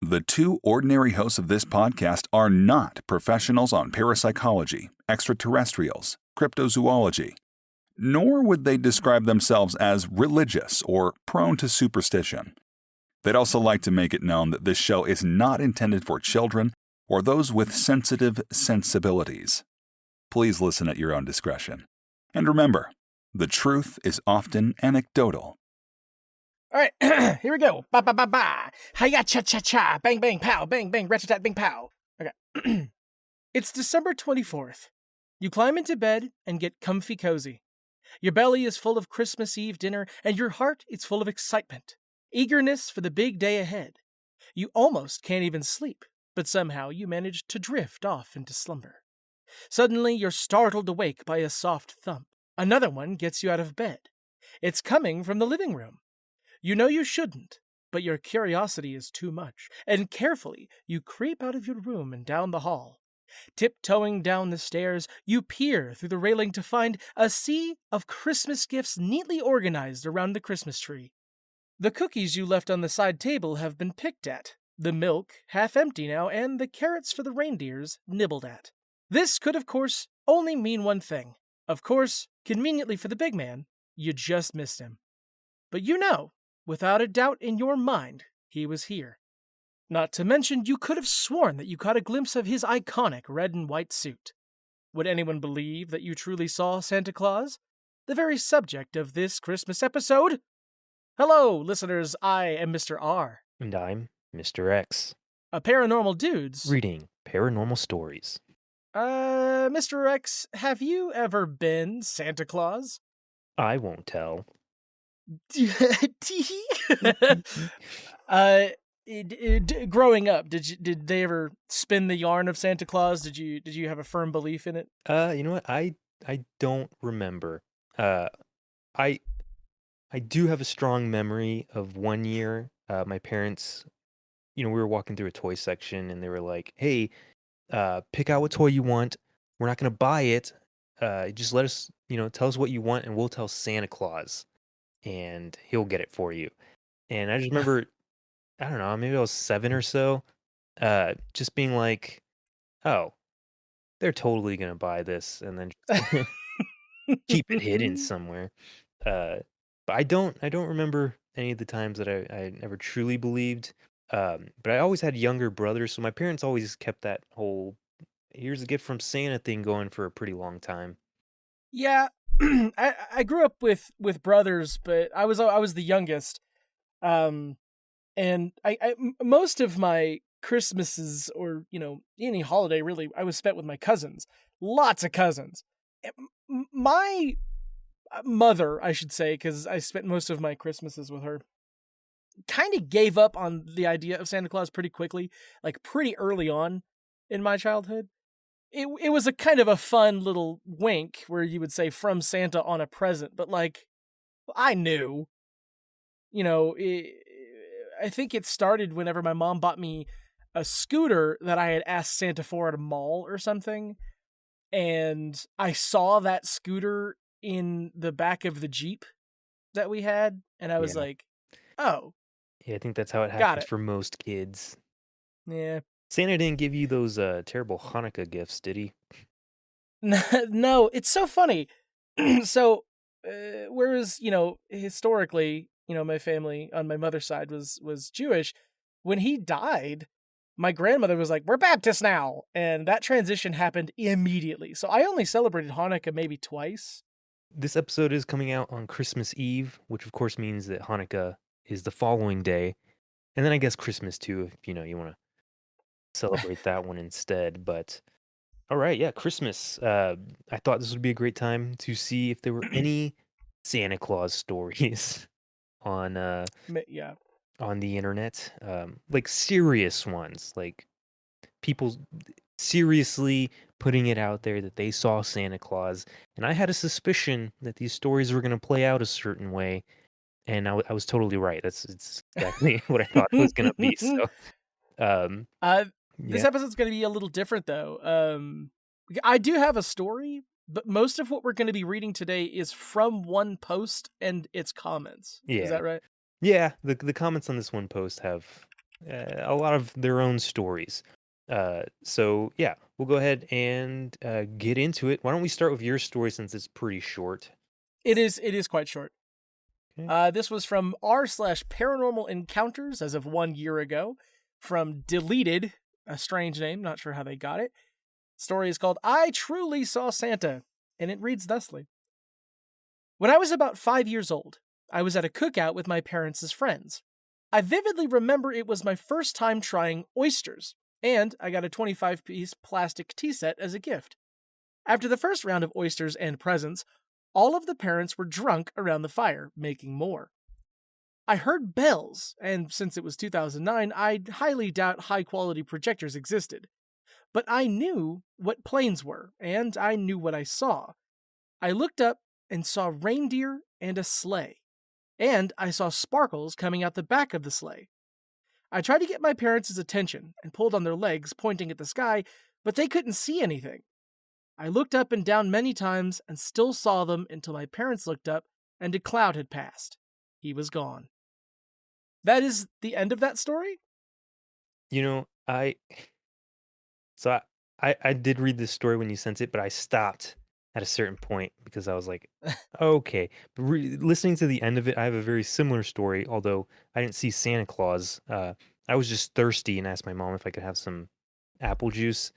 The two ordinary hosts of this podcast are not professionals on parapsychology, extraterrestrials, cryptozoology, nor would they describe themselves as religious or prone to superstition. They'd also like to make it known that this show is not intended for children or those with sensitive sensibilities. Please listen at your own discretion. And remember, the truth is often anecdotal. All right, here we go. Ba ba ba ba. Hiya cha cha cha. Bang bang pow. Bang bang rat-tat bing pow. Okay. It's December 24th. You climb into bed and get comfy cozy. Your belly is full of Christmas Eve dinner, and your heart is full of excitement, eagerness for the big day ahead. You almost can't even sleep, but somehow you manage to drift off into slumber. Suddenly, you're startled awake by a soft thump. Another one gets you out of bed. It's coming from the living room. You know you shouldn't, but your curiosity is too much, and carefully you creep out of your room and down the hall. Tiptoeing down the stairs, you peer through the railing to find a sea of Christmas gifts neatly organized around the Christmas tree. The cookies you left on the side table have been picked at, the milk half empty now, and the carrots for the reindeers nibbled at. This could, of course, only mean one thing. Of course, conveniently for the big man, you just missed him. But you know, without a doubt in your mind, he was here. Not to mention, you could have sworn that you caught a glimpse of his iconic red and white suit. Would anyone believe that you truly saw Santa Claus? The very subject of this Christmas episode? Hello, listeners, I am Mr. R. And I'm Mr. X. A Paranormal Dudes. Reading Paranormal Stories. Mr. X, have you ever been Santa Claus? I won't tell. Growing up, did they ever spin the yarn of Santa Claus? Did you have a firm belief in it? You know what? I don't remember. I do have a strong memory of one year. My parents, we were walking through a toy section and they were like, "Hey, pick out what toy you want. We're not gonna buy it. Just let us, tell us what you want, and we'll tell Santa Claus, and he'll get it for you." And I just remember, I don't know, maybe I was 7 or so, just being like, "Oh, they're totally gonna buy this," and then just keep it hidden somewhere. But I don't remember any of the times that I never truly believed. But I always had younger brothers, so my parents always kept that whole "here's a gift from Santa" thing going for a pretty long time. Yeah, I grew up with brothers, but I was the youngest. And I most of my Christmases, or any holiday really, I was spent with my cousins. Lots of cousins. My mother, I should say, because I spent most of my Christmases with her, kind of gave up on the idea of Santa Claus pretty quickly, like pretty early on in my childhood. It was a kind of a fun little wink where you would say "from Santa" on a present, but like, I knew, I think it started whenever my mom bought me a scooter that I had asked Santa for at a mall or something, and I saw that scooter in the back of the Jeep that we had, and I was like, "Oh." Yeah, I think that's how it Got happens it. for most kids. Yeah. Santa didn't give you those terrible Hanukkah gifts, did he? No, it's so funny. So, whereas, historically, my family on my mother's side was Jewish, when he died, my grandmother was like, "We're Baptist now." And that transition happened immediately. So I only celebrated Hanukkah maybe twice. This episode is coming out on Christmas Eve, which of course means that Hanukkah is the following day. And then I guess Christmas too, if you want to celebrate that one instead. But all right, yeah, Christmas. I thought this would be a great time to see if there were any Santa Claus stories on Yeah. on the internet, like serious ones, like people seriously putting it out there that they saw Santa Claus. And I had a suspicion that these stories were going to play out a certain way, and I was totally right. It's exactly what I thought it was going to be. So, This yeah, episode's going to be a little different, though. I do have a story, but most of what we're going to be reading today is from one post and its comments. Is yeah, that right? yeah. The comments on this one post have a lot of their own stories. So yeah, we'll go ahead and get into it. Why don't we start with your story since it's pretty short? It is quite short. Okay. This was from r/paranormal encounters as of 1 year ago, from Deleted, a strange name, not sure how they got it. Story is called I Truly Saw Santa, and it reads thusly. When I was about 5 years old, I was at a cookout with my parents' friends. I vividly remember it was my first time trying oysters, and I got a 25-piece plastic tea set as a gift. After the first round of oysters and presents, all of the parents were drunk around the fire, making more. I heard bells, and since it was 2009, I highly doubt high-quality projectors existed. But I knew what planes were, and I knew what I saw. I looked up and saw reindeer and a sleigh, and I saw sparkles coming out the back of the sleigh. I tried to get my parents' attention and pulled on their legs, pointing at the sky, but they couldn't see anything. I looked up and down many times and still saw them until my parents looked up and a cloud had passed. He was gone. That is the end of that story? You know, so I did read this story when you sent it, but I stopped at a certain point because I was like, okay. But listening to the end of it, I have a very similar story, although I didn't see Santa Claus. I was just thirsty and asked my mom if I could have some apple juice,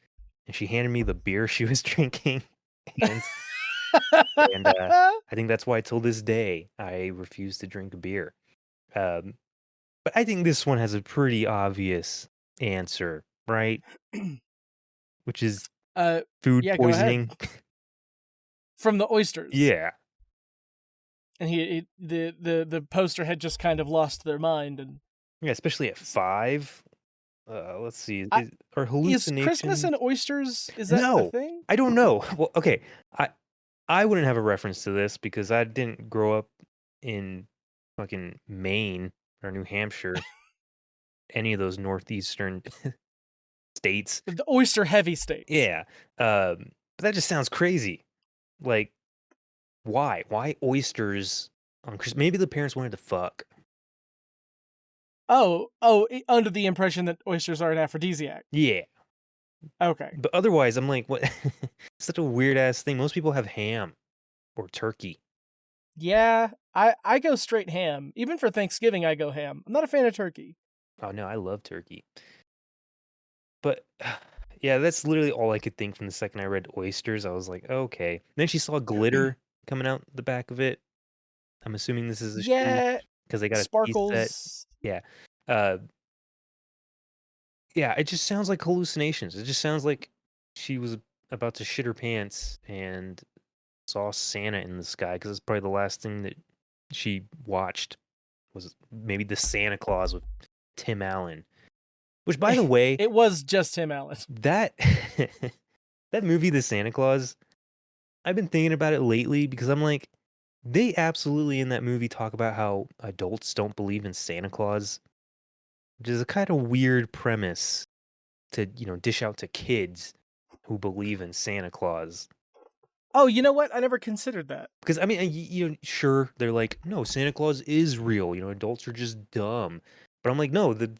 and she handed me the beer she was drinking, and and I think that's why till this day I refuse to drink beer. Um, but I think this one has a pretty obvious answer, right? Which is uh, food yeah, go ahead. poisoning. From the oysters. Yeah. And the poster had just kind of lost their mind. And Yeah, especially at 5. Let's see. I, Are is Christmas hallucinations? and oysters, is that a No, thing? I don't know. Well, okay. I wouldn't have a reference to this because I didn't grow up in fucking Maine or New Hampshire, any of those northeastern states. The oyster heavy states. Yeah. But that just sounds crazy. Like, why? Why oysters on Christmas? Maybe the parents wanted to fuck. Under the impression that oysters are an aphrodisiac. Yeah. Okay. But otherwise, I'm like, what? Such a weird ass thing. Most people have ham or turkey. Yeah, I go straight ham. Even for Thanksgiving, I go ham. I'm not a fan of turkey. Oh no, I love turkey. But yeah, that's literally all I could think from the second I read oysters. I was like, okay. Then she saw glitter coming out the back of it. I'm assuming this is a shoe Yeah, because they got a tea set. sparkles. Yeah. Uh, yeah, it just sounds like hallucinations. It just sounds like she was about to shit her pants and saw Santa in the sky because it's probably the last thing that she watched was maybe the Santa Claus with Tim Allen. Which, by the way, It was just Tim Allen. that that movie, The Santa Claus, I've been thinking about it lately because I'm like, they absolutely in that movie talk about how adults don't believe in Santa Claus, which is a kind of weird premise to, dish out to kids who believe in Santa Claus. Oh, you know what? I never considered that. Because I mean, sure, they're like, no, Santa Claus is real. Adults are just dumb. But I'm like, no, the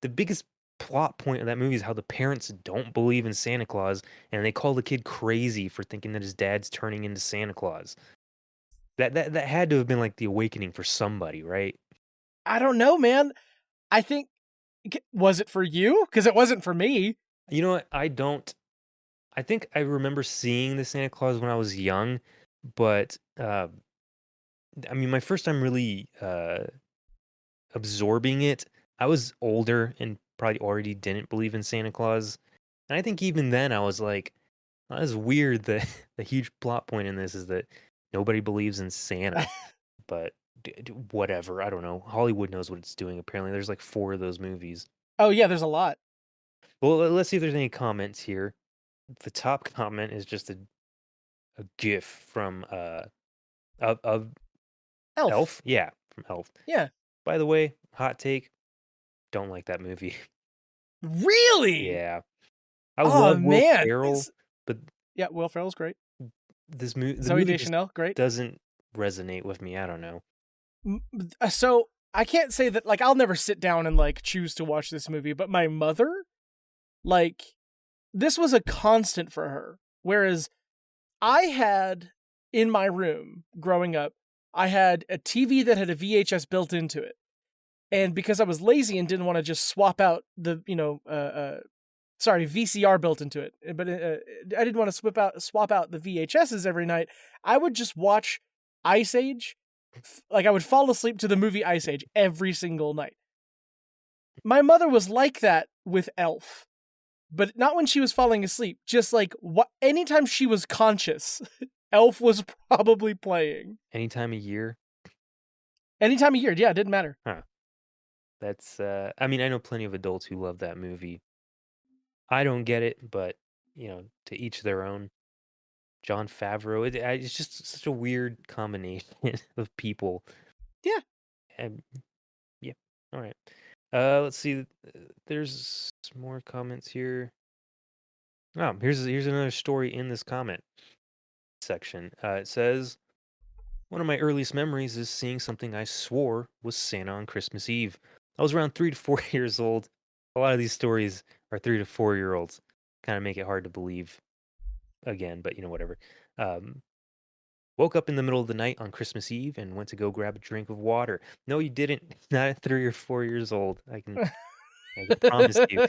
biggest plot point of that movie is how the parents don't believe in Santa Claus, and they call the kid crazy for thinking that his dad's turning into Santa Claus. That had to have been like the awakening for somebody, right? I don't know, man. I think was it for you? Because it wasn't for me. You know what? I don't. I think I remember seeing the Santa Claus when I was young, but I mean, my first time really absorbing it, I was older and probably already didn't believe in Santa Claus. And I think even then I was like, "Oh, that's weird that the huge plot point in this is that nobody believes in Santa." But whatever, I don't know. Hollywood knows what it's doing. Apparently, there's like 4 of those movies. Oh yeah, there's a lot. Well, let's see if there's any comments here. The top comment is just a GIF from of Elf. Elf. Yeah, from Elf. Yeah. By the way, hot take, don't like that movie. Really? Yeah. I Oh love Will man. Ferrell, but Yeah, Will Ferrell's great. the Zoe movie just Deschanel, great. doesn't resonate with me. I don't know. So I can't say that, like, I'll never sit down and, like, choose to watch this movie, but my mother, like, this was a constant for her. Whereas I had, in my room growing up, I had a TV that had a VHS built into it. And because I was lazy and didn't want to just swap out the, VCR built into it, but I didn't want to swap out the VHSs every night, I would just watch Ice Age. Like, I would fall asleep to the movie Ice Age every single night. My mother was like that with Elf, but not when she was falling asleep. Just like anytime she was conscious, Elf was probably playing. Any time of year? Any time of year, yeah, it didn't matter. Huh. That's, I mean, I know plenty of adults who love that movie. I don't get it, but, to each their own. Jon Favreau, it's just such a weird combination of people. Yeah. And, yeah, all right. Let's see. There's more comments here. Oh, here's another story in this comment section. It says, one of my earliest memories is seeing something I swore was Santa on Christmas Eve. I was around 3 to 4 years old. A lot of these stories are 3 to 4-year-olds. Kind of make it hard to believe again, but whatever. Woke up in the middle of the night on Christmas Eve and went to go grab a drink of water. No, you didn't. Not at 3 or 4 years old. I can promise you.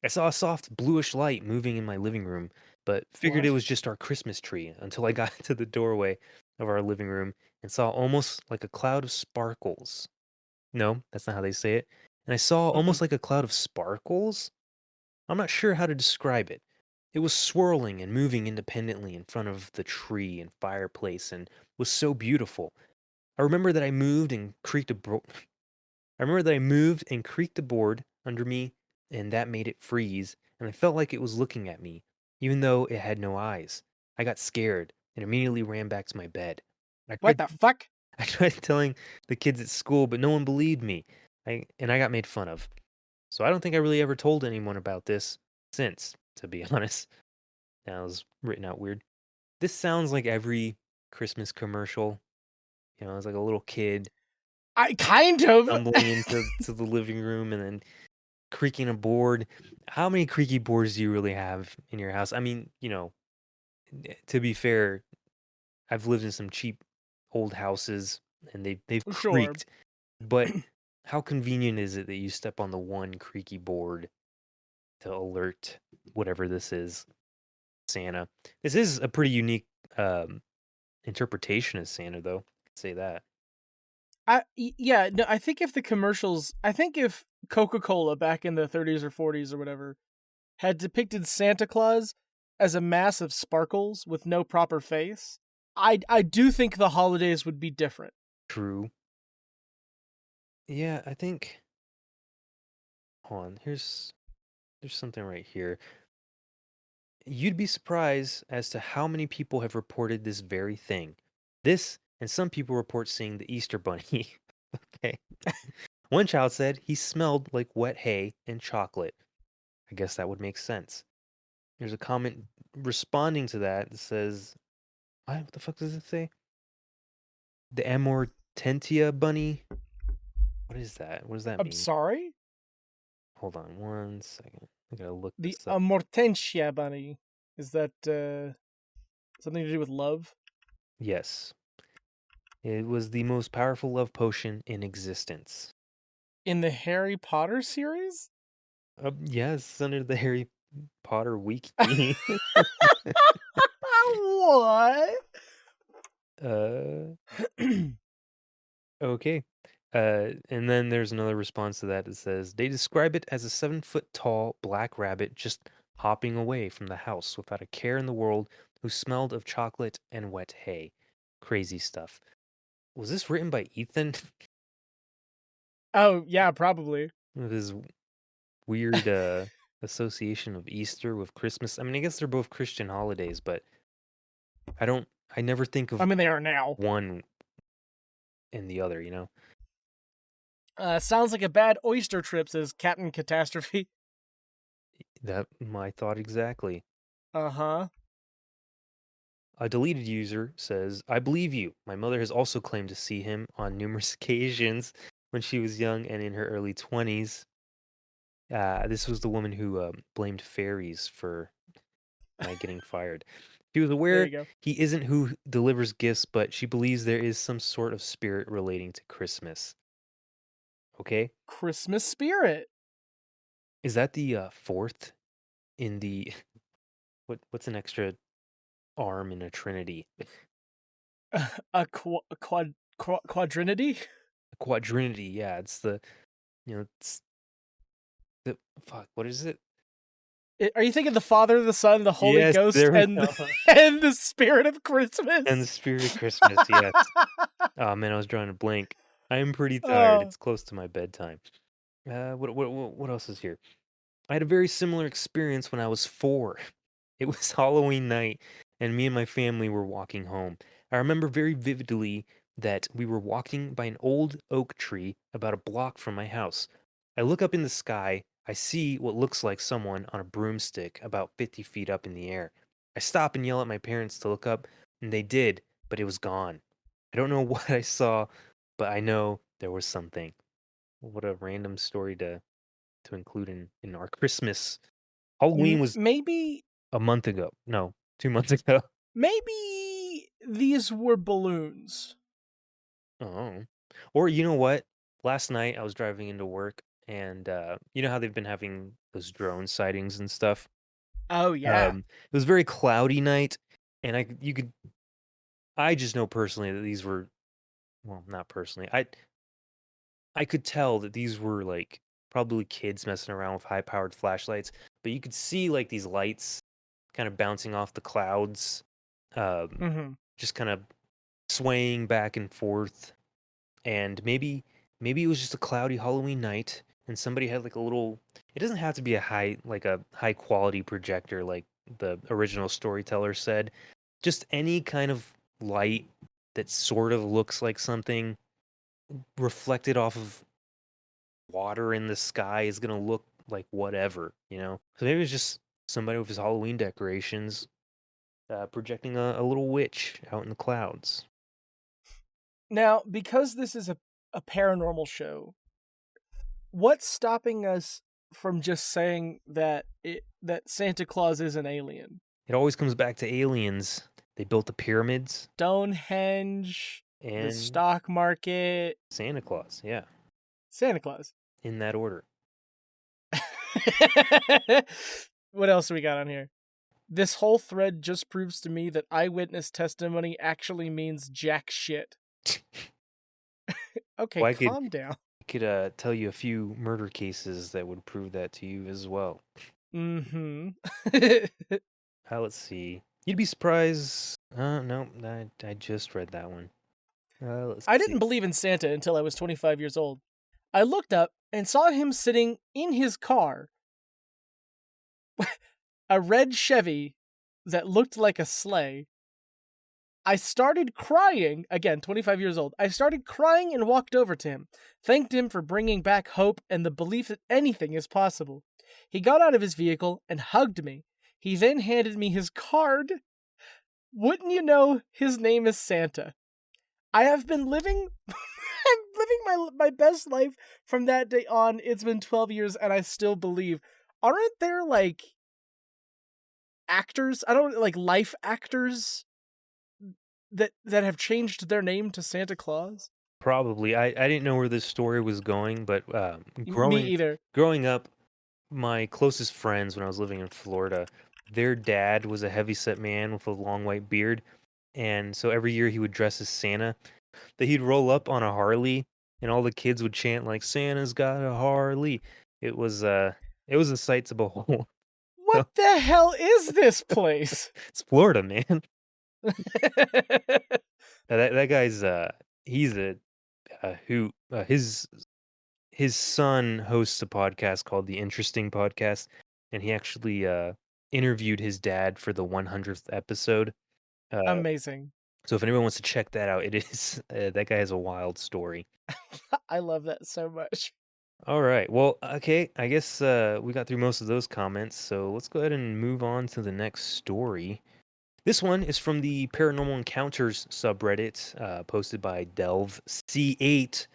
I saw a soft bluish light moving in my living room, but figured it was just our Christmas tree until I got to the doorway of our living room and saw almost like a cloud of sparkles. No, that's not how they say it. And I saw almost like a cloud of sparkles. I'm not sure how to describe it. It was swirling and moving independently in front of the tree and fireplace and was so beautiful. I remember that I moved and creaked a board under me, and that made it freeze, and I felt like it was looking at me, even though it had no eyes. I got scared and immediately ran back to my bed. I What tried, the fuck? I tried telling the kids at school, but no one believed me. I got made fun of. So I don't think I really ever told anyone about this since, to be honest. That was written out weird. This sounds like every Christmas commercial. It's like a little kid I kind of. stumbling into the living room and then creaking a board. How many creaky boards do you really have in your house? I mean, to be fair, I've lived in some cheap old houses and they've Sure. creaked. But how convenient is it that you step on the one creaky board to alert whatever this is, Santa? This is a pretty unique interpretation of Santa, though. I'd say that. Yeah, no, I think if Coca-Cola back in the 30s or 40s or whatever had depicted Santa Claus as a mass of sparkles with no proper face, I do think the holidays would be different. True. Yeah, I think. Hold on. There's something right here. You'd be surprised as to how many people have reported this very thing. This, and some people report seeing the Easter Bunny. Okay. One child said he smelled like wet hay and chocolate. I guess that would make sense. There's a comment responding to that says, what the fuck does it say? The Amortentia Bunny? What is that? What does that I'm mean? sorry? Hold on 1 second. I gotta look The this up. Amortentia bunny. Is that something to do with love? Yes. It was the most powerful love potion in existence. In the Harry Potter series? Yes, under the Harry Potter wiki. What? Okay. And then there's another response to that that says, they describe it as a 7-foot tall black rabbit just hopping away from the house without a care in the world who smelled of chocolate and wet hay. Crazy stuff. Was this written by Ethan? Oh, yeah, probably. With his weird association of Easter with Christmas. I mean, I guess they're both Christian holidays, but I never think of They are now. one and the other, Sounds like a bad oyster trip, says Captain Catastrophe. That my thought exactly. Uh-huh. A deleted user says, I believe you. My mother has also claimed to see him on numerous occasions. when she was young and in her early 20s. This was the woman who blamed fairies for my getting fired. She was There aware you go. he isn't who delivers gifts, but she believes there is some sort of spirit relating to Christmas. Okay? Christmas spirit. Is that the fourth in the what's an extra arm in a trinity? Quadrinity. A quadrinity, yeah. It's it's the fuck. What is it? Are you thinking the Father, the Son, the Holy Yes, Ghost, there we and go. and the Spirit of Christmas? And the spirit of Christmas, yes. Oh man, I was drawing a blank. I am pretty tired. Oh, It's close to my bedtime. What else is here? I had a very similar experience when I was 4. It was Halloween night, and me and my family were walking home. I remember very vividly that we were walking by an old oak tree about a block from my house. I look up in the sky. I see what looks like someone on a broomstick about 50 feet up in the air. I stop and yell at my parents to look up, and they did, but it was gone. I don't know what I saw, but I know there was something. What a random story to include in our Christmas. Halloween was maybe a month ago. No, 2 months ago. maybe these were balloons. Oh. Or you know what? Last night I was driving into work and you know how they've been having those drone sightings and stuff? Oh yeah. It was a very cloudy night and I just know personally that these were, well, not personally. I could tell that these were like probably kids messing around with high powered flashlights, but you could see like these lights kind of bouncing off the clouds, um, Mm-hmm. just kind of swaying back and forth. And maybe it was just a cloudy Halloween night, and somebody had like a little. It doesn't have to be a high quality projector like the original storyteller said. Just any kind of light that sort of looks like something reflected off of water in the sky is gonna look like whatever, you know? So maybe it's just somebody with his Halloween decorations projecting a little witch out in the clouds. Now, because this is a paranormal show, what's stopping us from just saying that that Santa Claus is an alien? It always comes back to aliens. They built the pyramids Stonehenge, the and stock market, Santa Claus, yeah, Santa Claus. in that order. What else do we got on here? This whole thread just proves to me that eyewitness testimony actually means jack shit. Okay, Well, calm down. I could tell you a few murder cases that would prove that to you as well. Mm-hmm. Let's see. You'd be surprised. No, I just read that one. Let's I see. didn't believe in Santa until I was 25 years old. I looked up and saw him sitting in his car, a red Chevy that looked like a sleigh. I started crying, again, 25 years old. I started crying and walked over to him, thanked him for bringing back hope and the belief that anything is possible. He got out of his vehicle and hugged me. He then handed me his card. Wouldn't you know, his name is Santa. I have been living I'm living my best life from that day on. It's been 12 years and I still believe. Aren't there like actors, I don't like life actors that have changed their name to Santa Claus? Probably. I didn't know where this story was going, but Me either. growing up, my closest friends when I was living in Florida, their dad was a heavyset man with a long white beard, and so every year he would dress as Santa. That he'd roll up on a Harley, and all the kids would chant like "Santa's got a Harley." It was it was a sight to behold. What the hell is this place? It's Florida, man. That guy's he's a hoot. His son hosts a podcast called The Interesting Podcast, and he actually interviewed his dad for the 100th episode. Uh, Amazing. so if anyone wants to check that out, it is that guy has a wild story. I love that so much. All right. Well, okay. I guess we got through most of those comments, so let's go ahead and move on to the next story. This one is from the Paranormal Encounters subreddit, posted by Delve C8.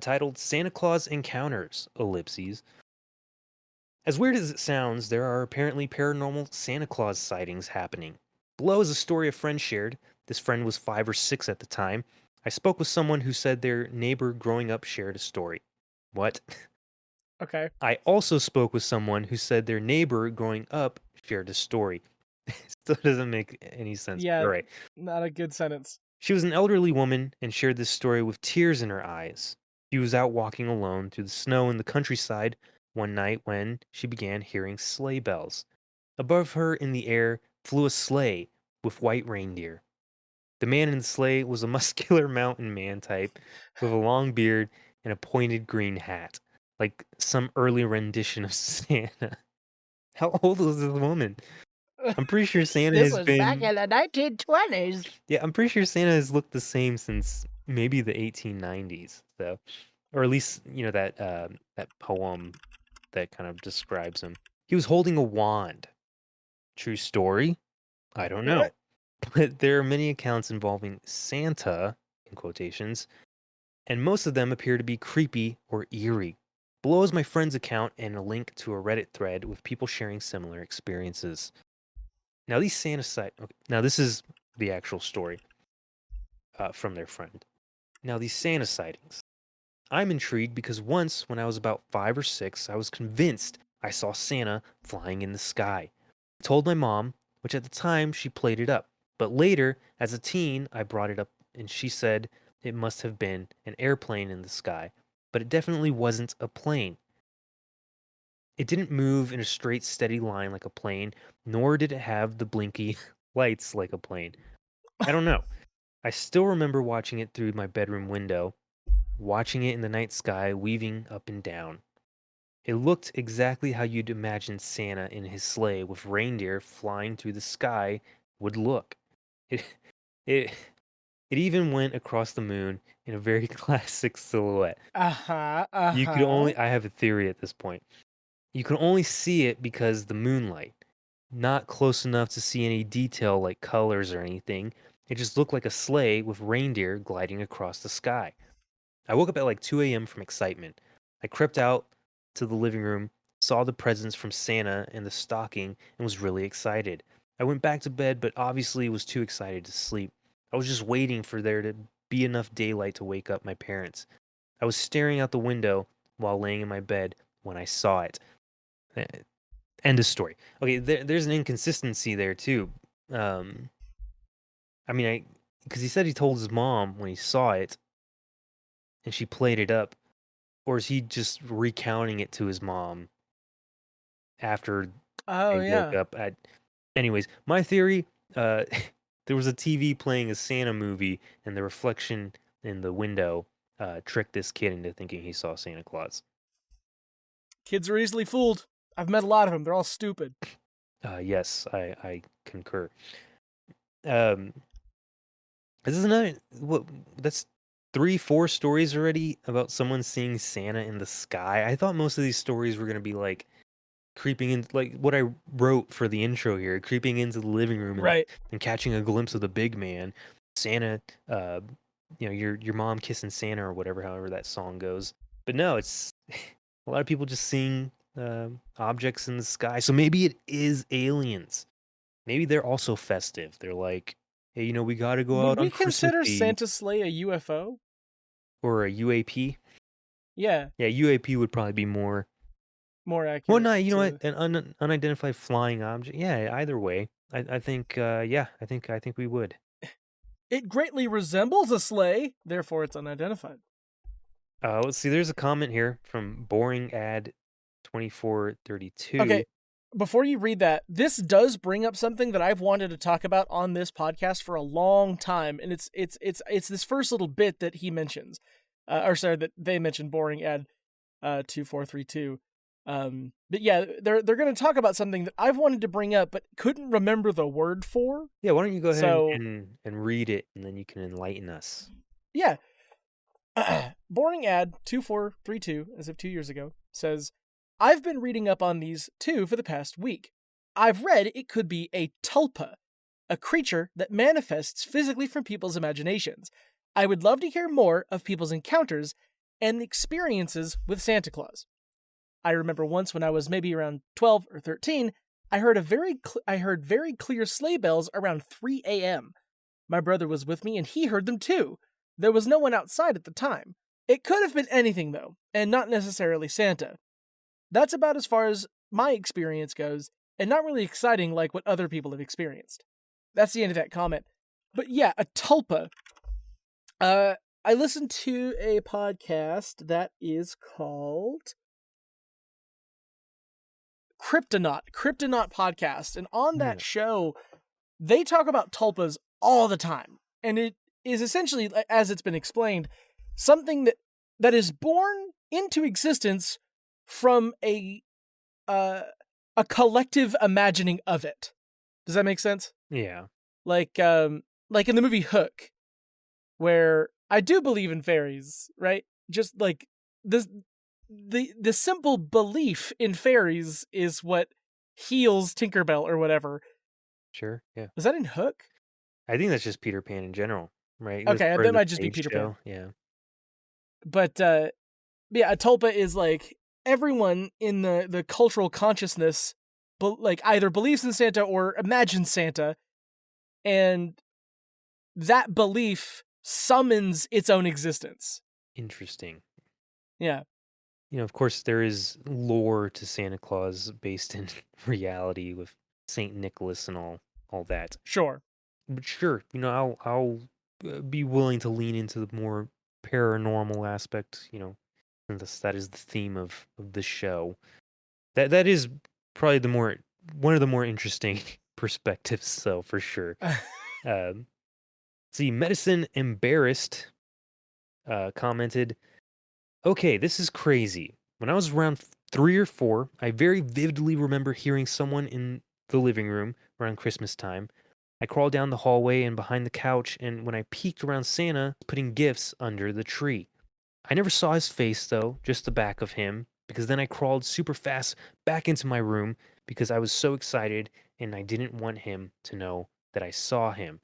titled Santa Claus Encounters, ellipses. As weird as it sounds, there are apparently paranormal Santa Claus sightings happening. Below is a story a friend shared. This friend was 5 or 6 at the time. I spoke with someone who said their neighbor growing up shared a story. What? Okay. I also spoke with someone who said their neighbor growing up shared a story. Still doesn't make any sense. Yeah, All right. not a good sentence. She was an elderly woman and shared this story with tears in her eyes. She was out walking alone through the snow in the countryside one night when she began hearing sleigh bells. Above her in the air flew a sleigh with white reindeer. The man in the sleigh was a muscular mountain man type with a long beard and a pointed green hat, like some early rendition of Santa. How old was this woman? I'm pretty sure Santa This has was back been. in the 1920s. Yeah, I'm pretty sure Santa has looked the same since maybe the 1890s. So, or at least that poem that kind of describes him. He was holding a wand. True story? I don't know. But there are many accounts involving Santa, in quotations, and most of them appear to be creepy or eerie. Below is my friend's account and a link to a Reddit thread with people sharing similar experiences. Now these Santa now this is the actual story from their friend. Now these Santa sightings. I'm intrigued because once, when I was about 5 or 6, I was convinced I saw Santa flying in the sky. I told my mom, which at the time she played it up. But later, as a teen, I brought it up and she said it must have been an airplane in the sky. But it definitely wasn't a plane. It didn't move in a straight, steady line like a plane, nor did it have the blinky lights like a plane. I don't know. I still remember watching it through my bedroom window, watching it in the night sky weaving up and down. It looked exactly how you'd imagine Santa in his sleigh with reindeer flying through the sky would look. It it it even went across the moon in a very classic silhouette. Uh-huh, You could uh-huh. only I have a theory at this point. You can only see it because the moonlight. Not close enough to see any detail like colors or anything. It just looked like a sleigh with reindeer gliding across the sky. I woke up at like 2 a.m. from excitement. I crept out to the living room, saw the presents from Santa and the stocking, and was really excited. I went back to bed, but obviously was too excited to sleep. I was just waiting for there to be enough daylight to wake up my parents. I was staring out the window while laying in my bed when I saw it. Eh, End of story. Okay, there's an inconsistency there too. Um, I mean, because he said he told his mom when he saw it, and she played it up. Or is he just recounting it to his mom after Oh, they woke yeah. up at anyways, my theory, uh there was a TV playing a Santa movie and the reflection in the window tricked this kid into thinking he saw Santa Claus. Kids are easily fooled. I've met a lot of them. They're all stupid. Yes, I concur. Um this is another what that's 3-4 stories already about someone seeing Santa in the sky. I thought most of these stories were going to be like creeping in, like what I wrote for the intro here, creeping into the living room Right. and catching a glimpse of the big man, Santa, your mom kissing Santa or whatever, however that song goes. But no, it's a lot of people just seeing objects in the sky. So maybe it is aliens. Maybe they're also festive. They're like, hey, we got to go Would out on we Christmas consider Eve. Santa's sleigh a UFO? Or a UAP. Yeah, Yeah, UAP would probably be more. more accurate. Well, no, you know to- what? An unidentified flying object. Yeah, either way. I think yeah, I think we would. It greatly resembles a sleigh, therefore it's unidentified. Let's see, there's a comment here from Boring Ad 2432. Okay, before you read that, this does bring up something that I've wanted to talk about on this podcast for a long time, and it's this first little bit that he mentions, that they mentioned. Boring Ad 2432. But yeah, they're going to talk about something that I've wanted to bring up but couldn't remember the word for. Yeah, why don't you go ahead So and read it and then you can enlighten us. yeah, Boring Ad 2432, as of 2 years ago, says, I've been reading up on these too for the past week. I've read it could be a tulpa, a creature that manifests physically from people's imaginations. I would love to hear more of people's encounters and the experiences with Santa Claus. I remember once when I was maybe around 12 or 13, I heard very clear sleigh bells around 3 a.m. My brother was with me and he heard them too. There was no one outside at the time. It could have been anything though, and not necessarily Santa. That's about as far as my experience goes, and not really exciting like what other people have experienced. That's the end of that comment. But yeah, a tulpa. I listened to a podcast that is called Kryptonaut podcast, and on that show, they talk about tulpas all the time, and it is essentially, as it's been explained, something that is born into existence from a collective imagining of it. Does that make sense? Yeah. Like in the movie Hook, where I do believe in fairies, right? Just like this, the simple belief in fairies is what heals Tinkerbell or whatever. Sure. Yeah. Was that in Hook? I think that's just Peter Pan in general, right? Okay, that might just be Peter Pan. Yeah. But yeah, a tulpa is like everyone in the cultural consciousness, but like either believes in Santa or imagines Santa, and that belief summons its own existence. Interesting. Yeah. Of course, there is lore to Santa Claus based in reality with Saint Nicholas and all that. Sure. But sure, I'll be willing to lean into the more paranormal aspect. Since that is the theme of the show. That is probably one of the more interesting perspectives, so for sure. See, Medicine Embarrassed commented, "Okay, this is crazy. When I was around 3 or 4, I very vividly remember hearing someone in the living room around Christmas time. I crawled down the hallway and behind the couch, and when I peeked around Santa, putting gifts under the tree. I never saw his face, though, just the back of him, because then I crawled super fast back into my room because I was so excited and I didn't want him to know that I saw him.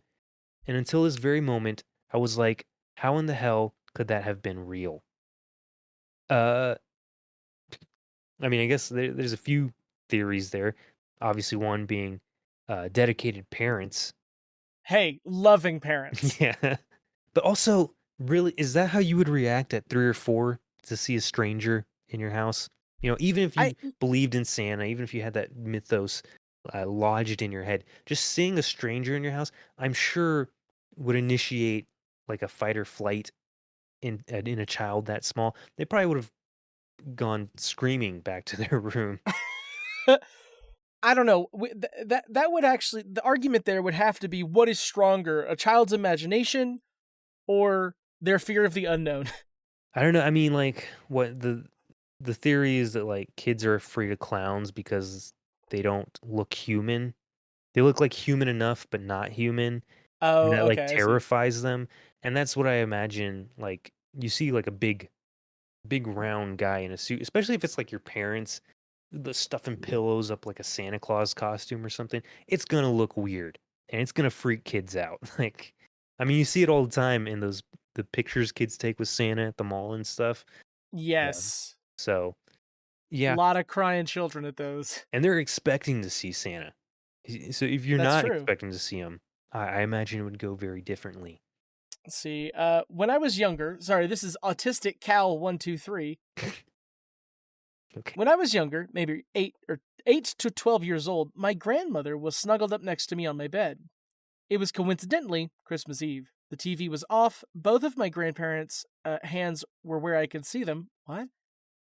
And until this very moment, I was like, how in the hell could that have been real?" Uh, I mean, I guess there's a few theories there. Obviously, one being dedicated parents. Hey, loving parents. Yeah. But also, really, is that how you would react at 3 or 4 to see a stranger in your house? Even if you believed in Santa, even if you had that mythos lodged in your head, just seeing a stranger in your house, I'm sure would initiate like a fight or flight in a child that small. They probably would have gone screaming back to their room. I don't know. That would actually, the argument there would have to be, what is stronger, a child's imagination or their fear of the unknown? I don't know. I mean, like, what the theory is that like kids are afraid of clowns because they don't look human. They look like human enough, but not human, and Oh, that like okay, I see. terrifies them. And that's what I imagine. Like, you see like a big round guy in a suit, especially if it's like your parents, the stuffing pillows up like a Santa Claus costume or something. It's gonna look weird and it's gonna freak kids out. Like, I mean, you see it all the time in the pictures kids take with Santa at the mall and stuff. Yes. So, A yeah, lot of crying children at those. and they're expecting to see Santa. So if you're That's not true. expecting to see him, I imagine it would go very differently. Let's see. When I was younger, sorry, this is Autistic Cal 123. Okay. When I was younger, maybe 8 to 12 years old, my grandmother was snuggled up next to me on my bed. It was coincidentally Christmas Eve. The TV was off. Both of my grandparents' hands were where I could see them. What?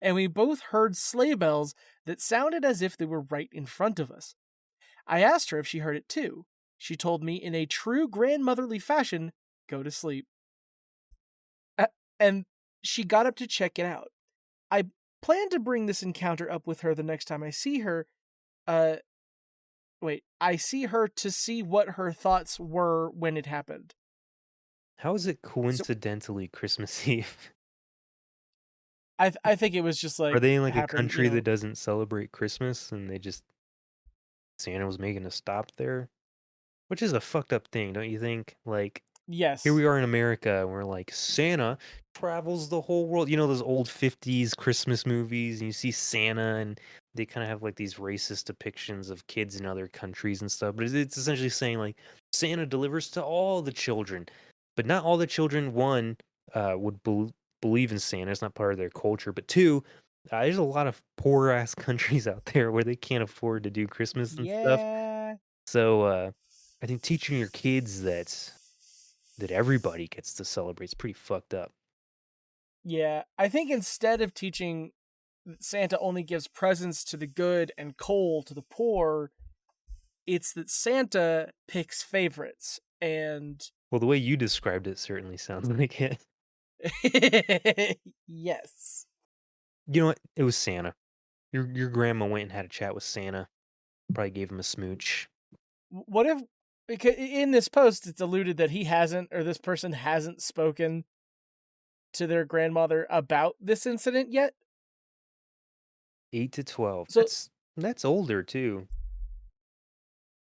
And we both heard sleigh bells that sounded as if they were right in front of us. I asked her if she heard it too. She told me in a true grandmotherly fashion, "Go to sleep." And she got up to check it out. I plan to bring this encounter up with her the next time I see her. I see her to see what her thoughts were when it happened. How is it coincidentally Christmas Eve? I think it was just like, Are they in like a happened, country that doesn't celebrate Christmas and Santa was making a stop there? Which is a fucked up thing, don't you think? Like, Yes. Here we are in America, and we're like, Santa travels the whole world. You know those old 50s Christmas movies, and you see Santa, and they kind of have like these racist depictions of kids in other countries and stuff. But it's essentially saying like Santa delivers to all the children, but not all the children, one, would believe in Santa. It's not part of their culture. But two, there's a lot of poor ass countries out there where they can't afford to do Christmas and stuff. Yeah. So I think teaching your kids that everybody gets to celebrate is pretty fucked up. Yeah. I think instead of teaching that Santa only gives presents to the good and coal to the poor, it's that Santa picks favorites. And Well, the way you described it certainly sounds like it. yes. You know what? It was Santa. Your grandma went and had a chat with Santa. Probably gave him a smooch. What if, because in this post it's alluded that he hasn't, or this person hasn't spoken to their grandmother about this incident yet? 8 to 12. So That's older too.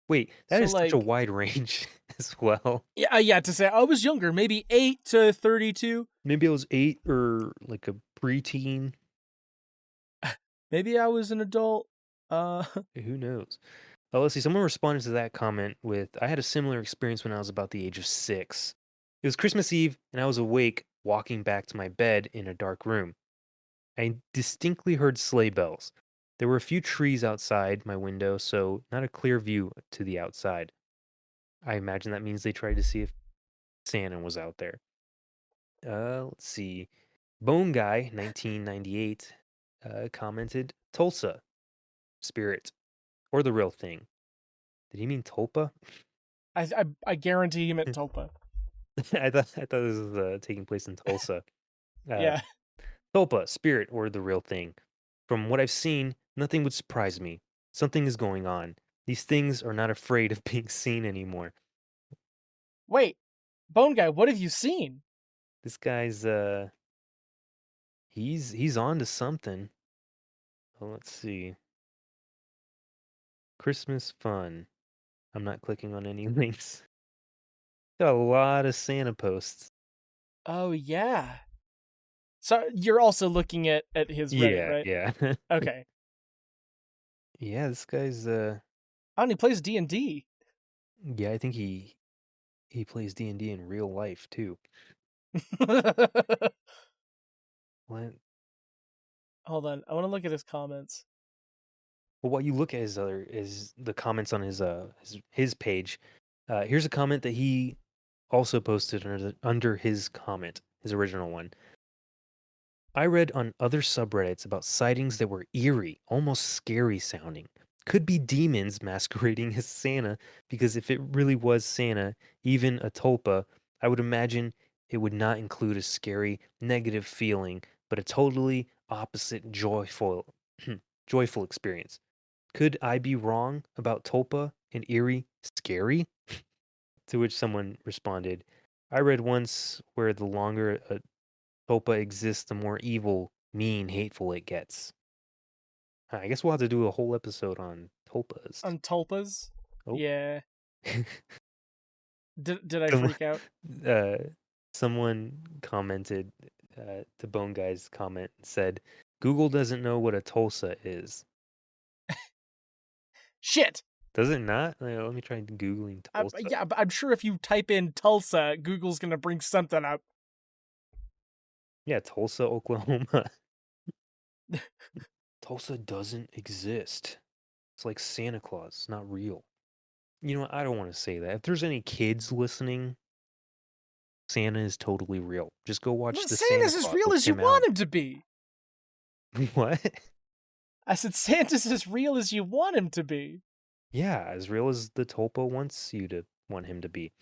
Wait, that so is such a like, wide range as well. yeah, to say I was younger, maybe 8 to 32. Maybe I was 8 or like a preteen. Maybe I was an adult. Who knows? Oh, let's see. Someone responded to that comment with, I had a similar experience when I was about the age of 6. It was Christmas Eve, and I was awake walking back to my bed in a dark room. I distinctly heard sleigh bells. There were a few trees outside my window, so not a clear view to the outside. I imagine that means they tried to see if Santa was out there. Let's see. Bone Guy, 1998, commented, Tulsa, spirit, or the real thing. Did he mean Tulpa? I guarantee he meant Tulpa. I thought this was taking place in Tulsa. Yeah. Tulpa, spirit, or the real thing. From what I've seen, nothing would surprise me. Something is going on. These things are not afraid of being seen anymore. Wait, Bone Guy, what have you seen? This guy's he's on to something. Well, let's see. Christmas fun. I'm not clicking on any links. Got a lot of Santa posts. Oh yeah. So you're also looking at his Reddit, Yeah, right? yeah. Okay. Yeah, this guy's Oh, and he plays D&D. yeah, I think he plays D&D in real life too. What? Hold on, I want to look at his comments. Well, what you look at is the comments on his page. Here's a comment that he also posted under his comment, his original one. I read on other subreddits about sightings that were eerie, almost scary sounding. Could be demons masquerading as Santa, because if it really was Santa, even a tulpa, I would imagine it would not include a scary, negative feeling, but a totally opposite, joyful experience. Could I be wrong about tulpa and eerie scary? To which someone responded, I read once where the longer a tulpa exists, the more evil, mean, hateful it gets. I guess we'll have to do a whole episode on tulpas. On Tulpas? Oh. Yeah. Did I Someone, freak out? uh, someone commented to Bone Guy's comment and said, Google doesn't know what a Tulsa is. Shit! Does it not? Let me try Googling Tulsa. Yeah, but I'm sure if you type in Tulsa, Google's gonna bring something up. Yeah, Tulsa, Oklahoma. Tulsa doesn't exist. It's like Santa Claus. It's not real. You know what? I don't want to say that. If there's any kids listening, Santa is totally real. Just go watch the Santa Santa's as Claus real with as you Tim Allen. want him to be. What? I said Santa's as real as you want him to be. Yeah, as real as the Tulpa wants you to want him to be.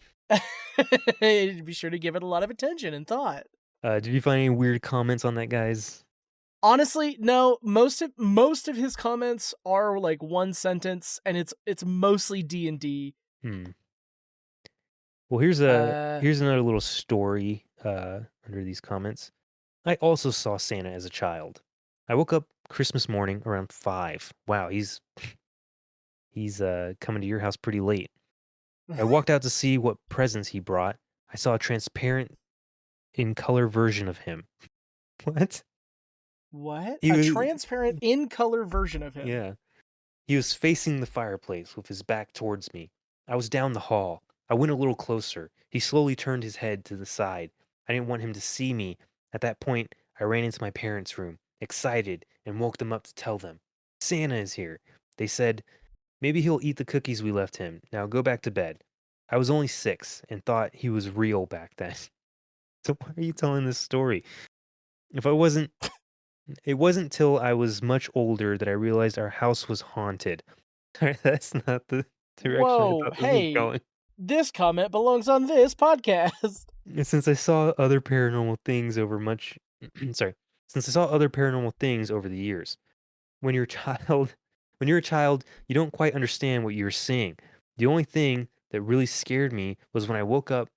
Be sure to give it a lot of attention and thought. Did you find any weird comments on that, guys? Honestly, no. Most of his comments are like one sentence, and it's mostly D&D. Well, here's another little story under these comments. I also saw Santa as a child. I woke up Christmas morning around 5. Wow, he's coming to your house pretty late. I walked out to see what presents he brought. I saw a transparent in color version of him. What? What? He A was, transparent in color version of him. yeah. He was facing the fireplace with his back towards me. I was down the hall. I went a little closer. He slowly turned his head to the side. I didn't want him to see me. At that point, I ran into my parents' room, excited, and woke them up to tell them, Santa is here. They said, maybe he'll eat the cookies we left him. Now go back to bed. I was only 6 and thought he was real back then. So why are you telling this story? If I wasn't, it wasn't till I was much older that I realized our house was haunted. That's not the direction I Whoa, thought this was hey, going. this comment belongs on this podcast. And since I saw other paranormal things over much sorry, since I saw other paranormal things over the years, when you're a child, when you're a child, you don't quite understand what you're seeing. The only thing that really scared me was when I woke up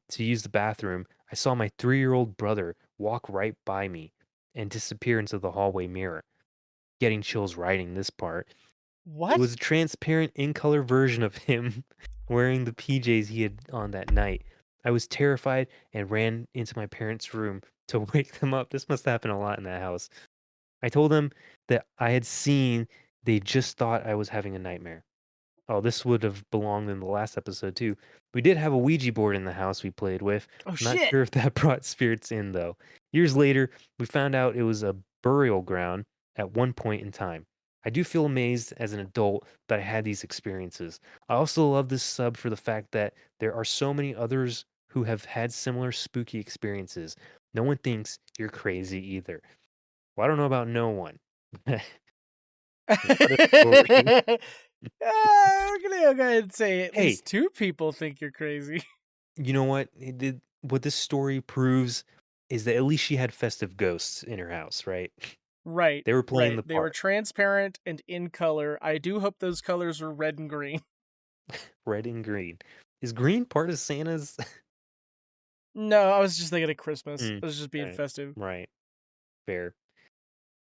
to use the bathroom, I saw my 3-year-old brother walk right by me and disappear into the hallway mirror. Getting chills writing this part. It What? was a transparent in color version of him wearing the PJs he had on that night. I was terrified and ran into my parents' room to wake them up. This must happen a lot in that house. I told them that I had seen, they just thought I was having a nightmare. Oh, this would have belonged in the last episode too. We did have a Ouija board in the house we played with. Oh Not shit. sure if that brought spirits in though. Years later, we found out it was a burial ground at one point in time. I do feel amazed as an adult that I had these experiences. I also love this sub for the fact that there are so many others who have had similar spooky experiences. No one thinks you're crazy either. Well, I don't know about no one. What a story. We're gonna go ahead and say at Hey, least 2 people think you're crazy. you know what? What this story proves is that at least she had festive ghosts in her house, right? Right, They were playing right. the They were part. transparent and in color. I do hope those colors were red and green. Red and green. Is green part of Santa's? No, I was just thinking of Christmas. Mm, I was just being right, festive. right. Fair.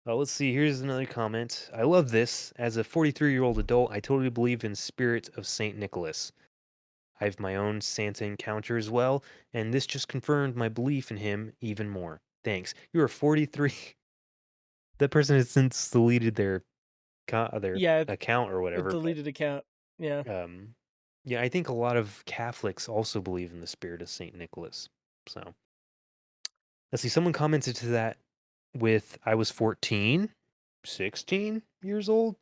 Let's see. Here's another comment. I love this. As a 43-year-old adult, I totally believe in spirit of Saint Nicholas. I have my own Santa encounter as well, and this just confirmed my belief in him even more. Thanks. You are 43. That person has since deleted their Yeah, account or a whatever. deleted account. Yeah. But yeah, I think a lot of Catholics also believe in the spirit of Saint Nicholas. So let's see. Someone commented to that with I was 14, 16 years old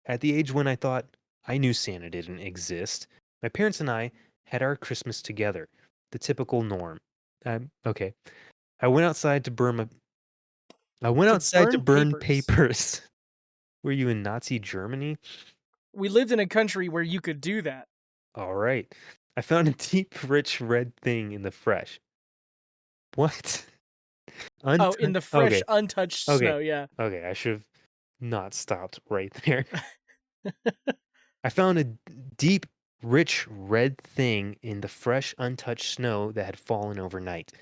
at the age when I thought I knew Santa didn't exist. My parents and I had our Christmas together, the typical norm. Okay. I went outside to burn my. I went To outside to burn burn papers. papers. Were you in Nazi Germany? We lived in a country where you could do that. All right. I found a deep, rich red thing in the fresh. What? Oh, in the fresh, Okay. untouched Okay. snow, yeah. Okay. I should have not stopped right there. I found a deep, rich red thing in the fresh, untouched snow that had fallen overnight.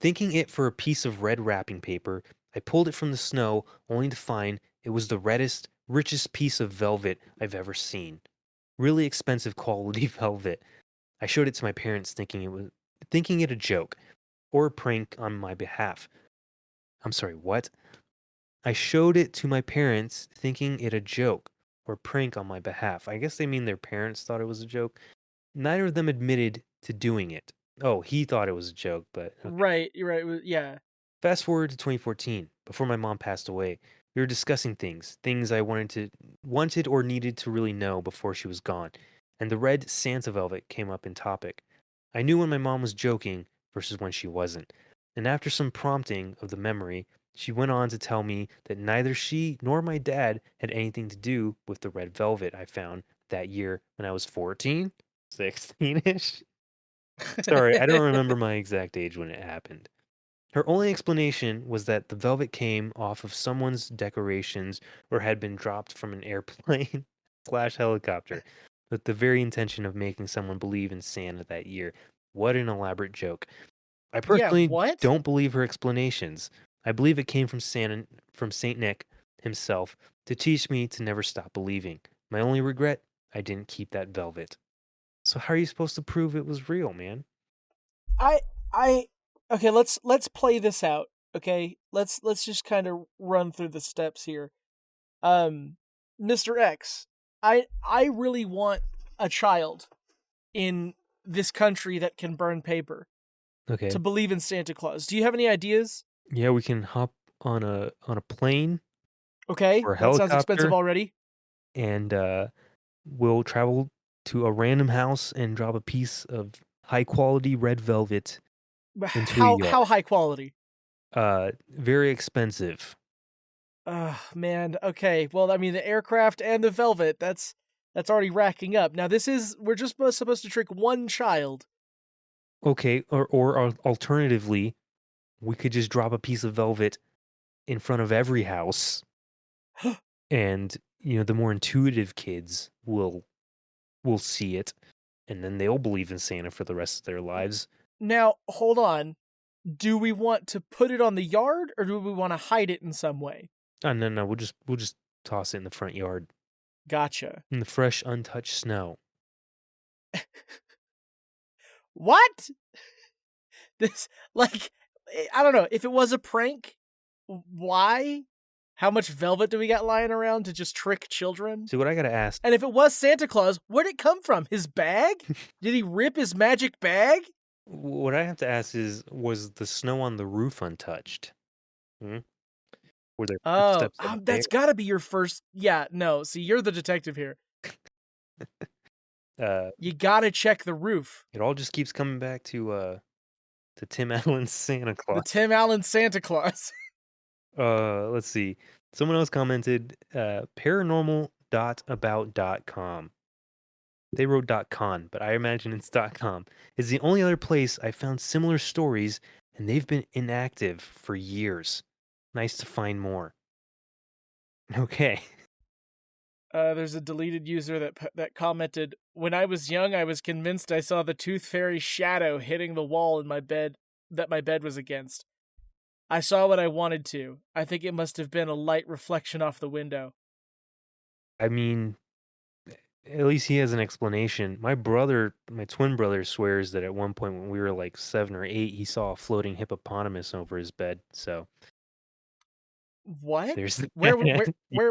Thinking it for a piece of red wrapping paper, I pulled it from the snow only to find it was the reddest, richest piece of velvet I've ever seen. Really expensive quality velvet. I showed it to my parents thinking it a joke or a prank on my behalf. I'm sorry, what? I showed it to my parents thinking it a joke or prank on my behalf. I guess they mean their parents thought it was a joke. Neither of them admitted to doing it. Oh, he thought it was a joke, but okay. Right, you're right. Yeah. Fast forward to 2014, before my mom passed away. We were discussing things I wanted or needed to really know before she was gone. And the red Santa velvet came up in topic. I knew when my mom was joking versus when she wasn't. And after some prompting of the memory, she went on to tell me that neither she nor my dad had anything to do with the red velvet I found that year when I was 14, 16ish. Sorry, I don't remember my exact age when it happened. Her only explanation was that the velvet came off of someone's decorations or had been dropped from an airplane slash helicopter with the very intention of making someone believe in Santa that year. What an elaborate joke. I Yeah, personally what? don't believe her explanations. I believe it came from Saint Nick himself to teach me to never stop believing. My only regret, I didn't keep that velvet. So how are you supposed to prove it was real, man? I okay, let's play this out. Okay? Let's just kind of run through the steps here. Mr. X, I really want a child in this country that can burn paper Okay. to believe in Santa Claus. Do you have any ideas? Yeah, we can hop on a plane Okay, or a that sounds expensive helicopter, already. and we'll travel to a random house and drop a piece of high quality red velvet But into a how yard. high quality? Very expensive. Man. Okay. Well, I mean, the aircraft and the velvet, that's already racking up. Now, we're just supposed to trick one child. Okay, or alternatively, we could just drop a piece of velvet in front of every house, and the more intuitive kids will see it, and then they'll believe in Santa for the rest of their lives. Now, hold on. Do we want to put it on the yard or do we want to hide it in some way? No, we'll just toss it in the front yard Gotcha. in the fresh, untouched snow. What? This, like, I don't know. If it was a prank, why? How much velvet do we got lying around to just trick children? See, what I gotta ask, And if it was Santa Claus, where'd it come from? His bag? Did he rip his magic bag? what I have to ask is, was the snow on the roof untouched? Hmm? Were there Oh, footsteps up there? that's got to be your first. Yeah, no. See, you're the detective here. You got to check the roof. It all just keeps coming back to Tim Allen's Santa The Claus. Tim Allen Santa Claus. Let's see. Someone else commented, paranormal.about.com. They wrote .con, but I imagine it's .com. It's the only other place I found similar stories, and they've been inactive for years. Nice to find more. Okay. There's a deleted user that commented, "When I was young, I was convinced I saw the Tooth Fairy shadow hitting the wall in my bed that my bed was against. I saw what I wanted to. I think it must have been a light reflection off the window." I mean, at least he has an explanation. My twin brother, swears that at one point when we were like 7 or 8, he saw a floating hippopotamus over his bed. So What? there's Where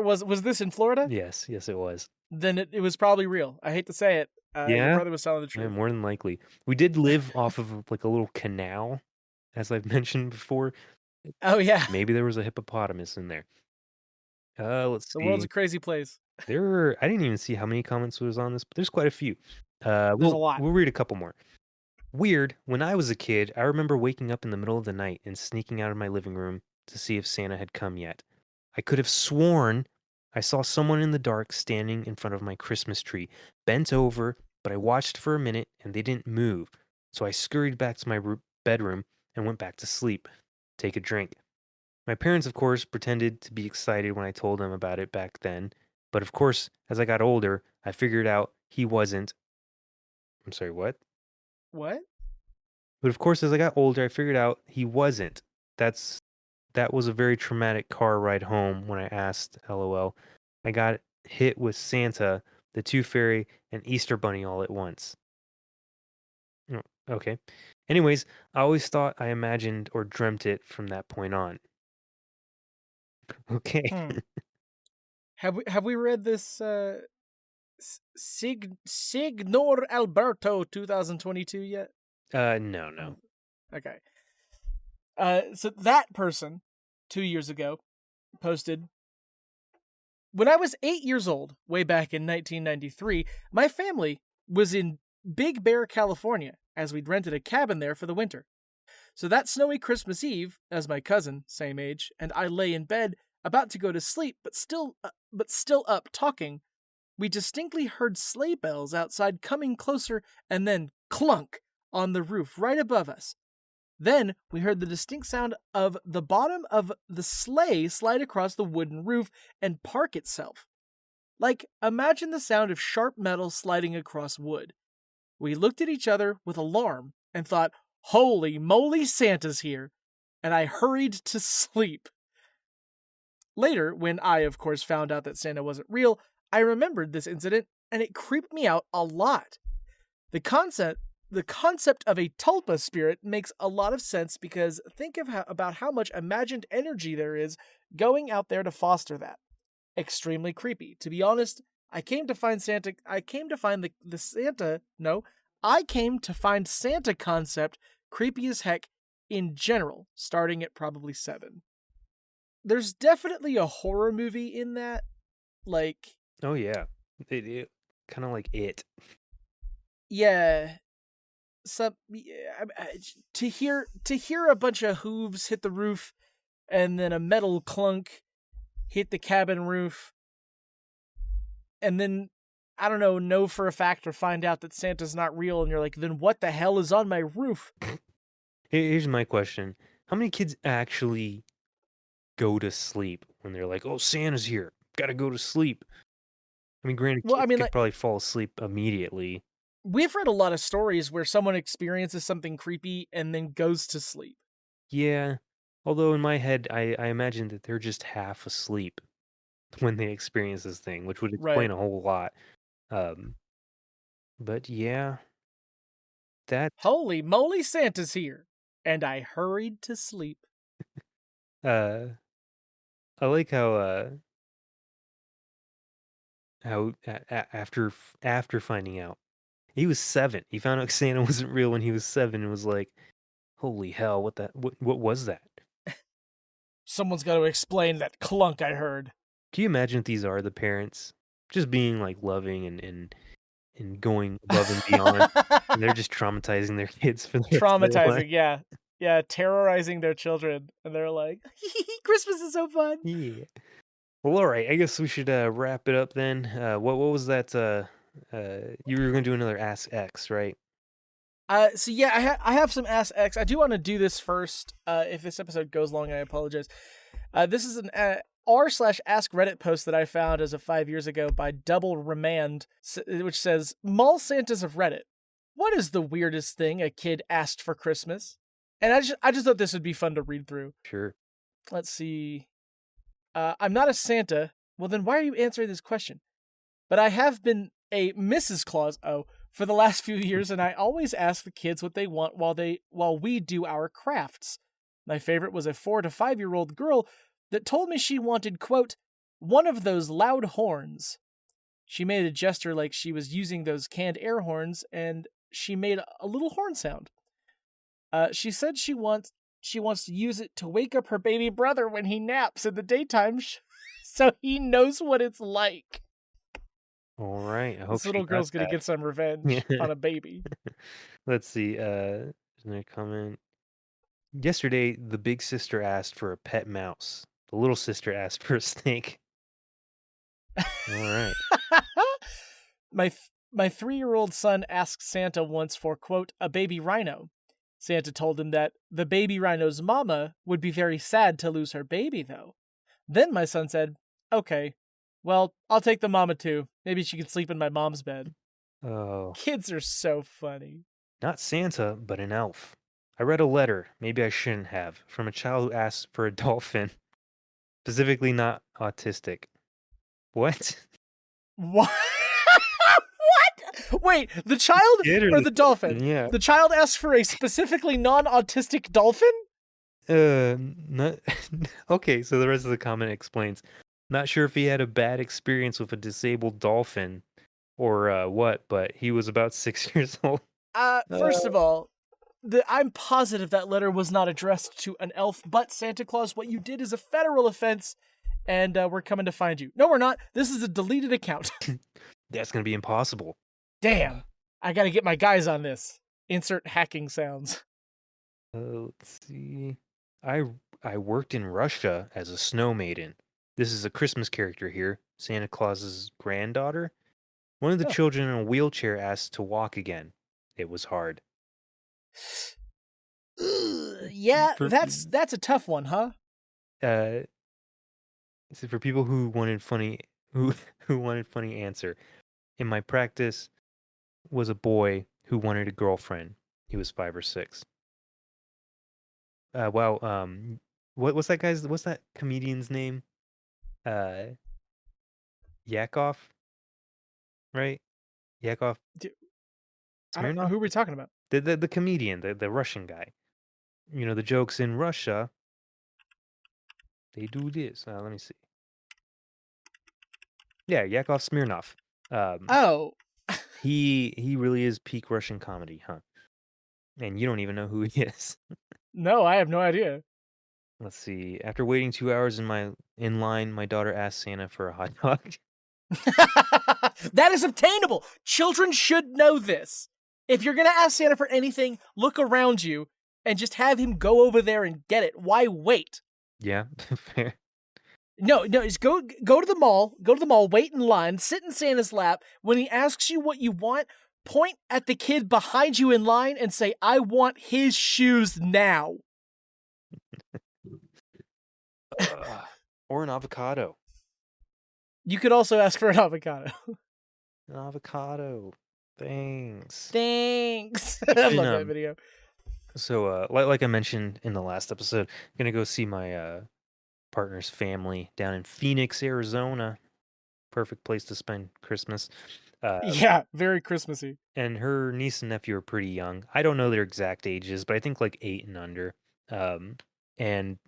was this in Florida? Yes, it was. Then it was probably real. I hate to say it. Your Yeah, brother was telling the yeah, truth. more than likely. We did live off of like a little canal, as I've mentioned before. Oh yeah, Maybe there was a hippopotamus in there. Let's the world's see. a crazy place. I didn't even see how many comments was on this, but there's quite a few. There's a lot. We'll read a couple more. Weird. When I was a kid, I remember waking up in the middle of the night and sneaking out of my living room to see if Santa had come yet. I could have sworn I saw someone in the dark standing in front of my Christmas tree, bent over, but I watched for a minute and they didn't move. So I scurried back to my bedroom and went back to sleep. Take a drink. My parents, of course, pretended to be excited when I told them about it back then. But of course, as I got older, I figured out he wasn't. I'm sorry, what? What? But of course, as I got older, I figured out he wasn't. That's that was a very traumatic car ride home when I asked, LOL. I got hit with Santa, the Tooth Fairy, and Easter Bunny all at once. Oh, okay. Anyways, I always thought I imagined or dreamt it from that point on. Okay. Have we read this Signor Alberto 2022 yet? No. Okay. So that person 2 years ago posted, "When I was 8 years old, way back in 1993, my family was in Big Bear, California, as we'd rented a cabin there for the winter. So that snowy Christmas Eve, as my cousin, same age, and I lay in bed about to go to sleep but still up talking, we distinctly heard sleigh bells outside coming closer and then clunk on the roof right above us. Then we heard the distinct sound of the bottom of the sleigh slide across the wooden roof and park itself. Like, imagine the sound of sharp metal sliding across wood. We looked at each other with alarm and thought, holy moly, Santa's here, and I hurried to sleep. Later, when I, of course, found out that Santa wasn't real, I remembered this incident, and it creeped me out a lot. The concept the concept of a tulpa spirit makes a lot of sense because think of about how much imagined energy there is going out there to foster that. Extremely creepy. To be honest, I came to find Santa concept creepy as heck in general, starting at probably 7. There's definitely a horror movie in that, like... Oh, yeah. It kind of like It. Yeah. To hear a bunch of hooves hit the roof and then a metal clunk hit the cabin roof and then I don't know for a fact or find out that Santa's not real and you're like, then what the hell is on my roof? Here's my question. How many kids actually go to sleep when they're like, oh, Santa's here, gotta go to sleep? I mean, granted, Well, I kids mean, could like, probably fall asleep immediately. we've read a lot of stories where someone experiences something creepy and then goes to sleep. Yeah. Although in my head, I imagine that they're just half asleep when they experience this thing, which would Right. explain a whole lot. Um, but yeah, that Holy moly, Santa's here. And I hurried to sleep. I like how after finding out he was 7, he found out Santa wasn't real when he was 7, and was like, "Holy hell! What was that?" Someone's got to explain that clunk I heard. Can you imagine if these are the parents just being like loving and going above and beyond, and they're just traumatizing their kids for the rest of their life? Traumatizing, yeah, terrorizing their children, and they're like, Christmas is so fun. Yeah. Well, all right. I guess we should wrap it up then. What was that? You were going to do another Ask X, right? So yeah, I have some Ask X. I do want to do this first. If this episode goes long, I apologize. This is an r/ask Reddit post that I found as of 5 years ago by Double Remand, which says, "Mall Santas of Reddit. What is the weirdest thing a kid asked for Christmas?" And I just thought this would be fun to read through. Sure. Let's see. I'm not a Santa. Well, then why are you answering this question? But I have been a Mrs. Claus for the last few years, and I always ask the kids what they want while we do our crafts. My favorite was a 4 to 5-year-old girl that told me she wanted, quote, one of those loud horns. She made a gesture like she was using those canned air horns, and she made a little horn sound. She said she wants to use it to wake up her baby brother when he naps in the daytime, so he knows what it's like. All right. I hope This little girl's gonna get some revenge on a baby. Let's see. There's another comment. Yesterday, the big sister asked for a pet mouse. The little sister asked for a snake. All right. My 3-year-old son asked Santa once for, quote, a baby rhino. Santa told him that the baby rhino's mama would be very sad to lose her baby, though. Then my son said, okay, well, I'll take the mama too. Maybe she can sleep in my mom's bed. Oh. Kids are so funny. Not Santa, but an elf. I read a letter, maybe I shouldn't have, from a child who asked for a dolphin. Specifically not autistic. What? What? What? Wait, the child or the dolphin? Yeah. The child asked for a specifically non-autistic dolphin? Not okay, so the rest of the comment explains. Not sure if he had a bad experience with a disabled dolphin or what, but he was about 6 years old. First of all, I'm positive that letter was not addressed to an elf, but Santa Claus, what you did is a federal offense, and we're coming to find you. No, we're not. This is a deleted account. That's gonna be impossible. Damn. I gotta get my guys on this. Insert hacking sounds. Let's see. I worked in Russia as a snow maiden. This is a Christmas character here, Santa Claus's granddaughter. One of the children in a wheelchair asked to walk again. It was hard. Yeah, that's a tough one, huh? So for people who wanted funny who wanted funny answer. In my practice was a boy who wanted a girlfriend. He was 5 or 6. What's that comedian's name? Yakov, right? Yakov I don't know who we're talking about. The comedian, the Russian guy. You know, the jokes in Russia, they do this. Let me see. Yeah, Yakov Smirnov. Oh, He really is peak Russian comedy, huh? And you don't even know who he is. no, I have no idea. Let's see. After waiting 2 hours in line, my daughter asked Santa for a hot dog. That is obtainable. Children should know this. If you're going to ask Santa for anything, look around you and just have him go over there and get it. Why wait? Yeah, fair. No, just go to the mall, wait in line, sit in Santa's lap. When he asks you what you want, point at the kid behind you in line and say, "I want his shoes now." Or an avocado. You could also ask for an avocado. An avocado. Thanks. Thanks. I love that video. So, like I mentioned in the last episode, I'm gonna go see my partner's family down in Phoenix, Arizona. Perfect place to spend Christmas. Yeah, very Christmassy. And her niece and nephew are pretty young. I don't know their exact ages, but I think like 8 and under. And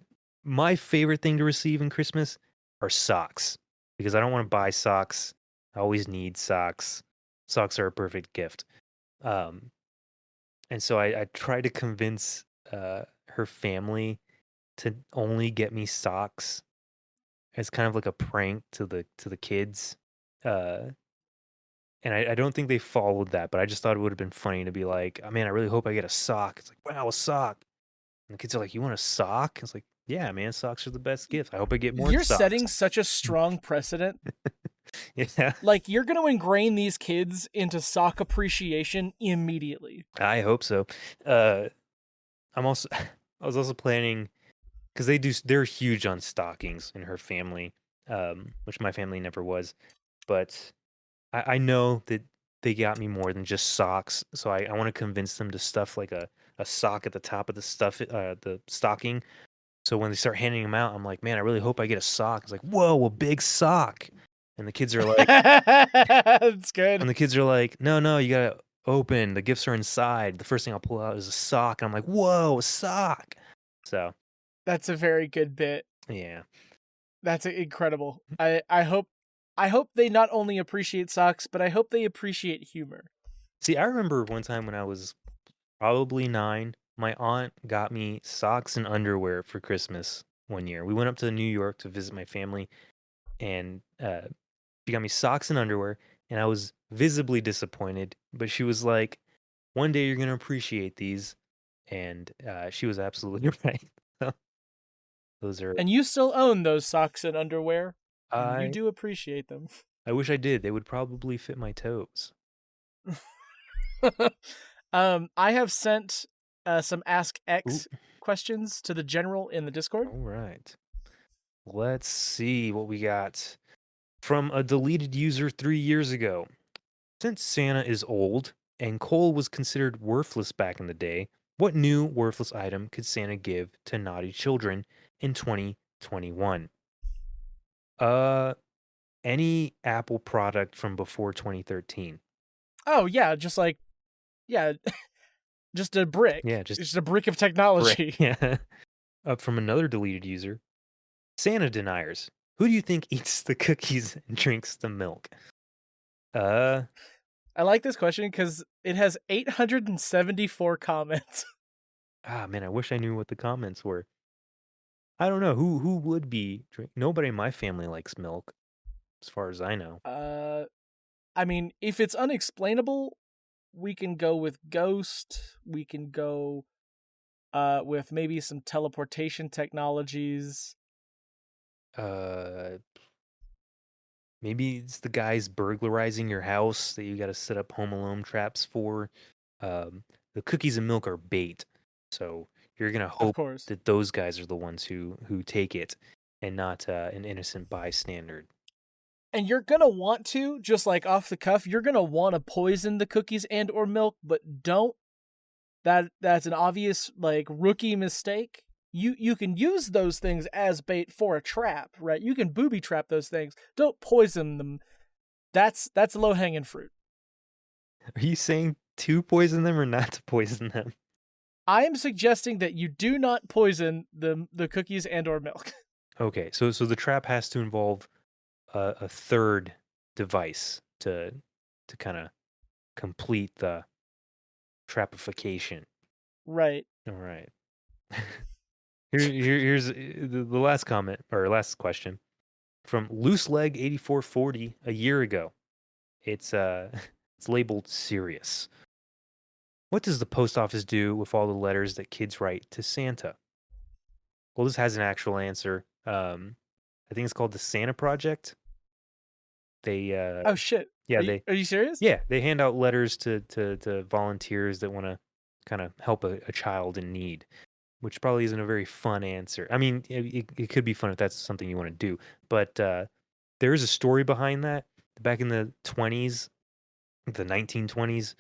my favorite thing to receive in Christmas are socks because I don't want to buy socks. I always need socks. Socks are a perfect gift. And so I try to convince her family to only get me socks as kind of like a prank to the kids. And I don't think they followed that, but I just thought it would have been funny to be like, oh, man, I really hope I get a sock. It's like, wow, a sock. And the kids are like, you want a sock? It's like, yeah, man, socks are the best gift. I hope I get more You're socks. setting such a strong precedent. Yeah. Like, you're going to ingrain these kids into sock appreciation immediately. I hope so. I was also planning, because they're huge on stockings in her family, which my family never was. But I know that they got me more than just socks, so I want to convince them to stuff like a sock at the top of the stocking. So when they start handing them out, I'm like, man, I really hope I get a sock. It's like, whoa, a big sock. And the kids are like, That's good. and the kids are like, no, you gotta open. The gifts are inside. The first thing I'll pull out is a sock. And I'm like, whoa, a sock. So That's a very good bit. yeah. That's incredible. I hope they not only appreciate socks, but I hope they appreciate humor. See, I remember one time when I was probably 9, my aunt got me socks and underwear for Christmas one year. We went up to New York to visit my family, and she got me socks and underwear, and I was visibly disappointed. But she was like, "One day you're gonna appreciate these," and she was absolutely right. So, those are. And you still own those socks and underwear, and you I do appreciate them. I wish I did. They would probably fit my toes. I have sent some Ask X Ooh. questions to the general in the Discord. All right. Let's see what we got from a deleted user 3 years ago. Since Santa is old and coal was considered worthless back in the day, what new worthless item could Santa give to naughty children in 2021? Any Apple product from before 2013. Oh yeah, just like just a brick. Yeah, just a brick of technology. Yeah. Up from another deleted user. Santa deniers. Who do you think eats the cookies and drinks the milk? I like this question because it has 874 comments. Man, I wish I knew what the comments were. I don't know who would be drink. Nobody in my family likes milk, as far as I know. I mean, if it's unexplainable, we can go with ghost. We can go with maybe some teleportation technologies. Maybe it's the guys burglarizing your house that you got to set up Home Alone traps for. The cookies and milk are bait, so you're gonna Of hope course. that those guys are the ones who take it, and not an innocent bystander. And you're gonna want to, just like off the cuff, you're gonna want to poison the cookies and or milk, but don't. That's an obvious like rookie mistake. You can use those things as bait for a trap, right? You can booby trap those things. Don't poison them. That's low hanging fruit. Are you saying to poison them or not to poison them? I am suggesting that you do not poison the cookies and or milk. Okay, so the trap has to involve a third device to kind of complete the trapification. Right. All right. Here's the last comment or last question from Loose Leg 8440 a year ago. It's it's labeled serious. What does the post office do with all the letters that kids write to Santa? Well, this has an actual answer. I think it's called the Santa Project. They Oh shit. yeah, Are you serious? they hand out letters to volunteers that want to kind of help a child in need, which probably isn't a very fun answer. I mean, it could be fun if that's something you want to do, but there is a story behind that. Back in the 20s, the 1920s,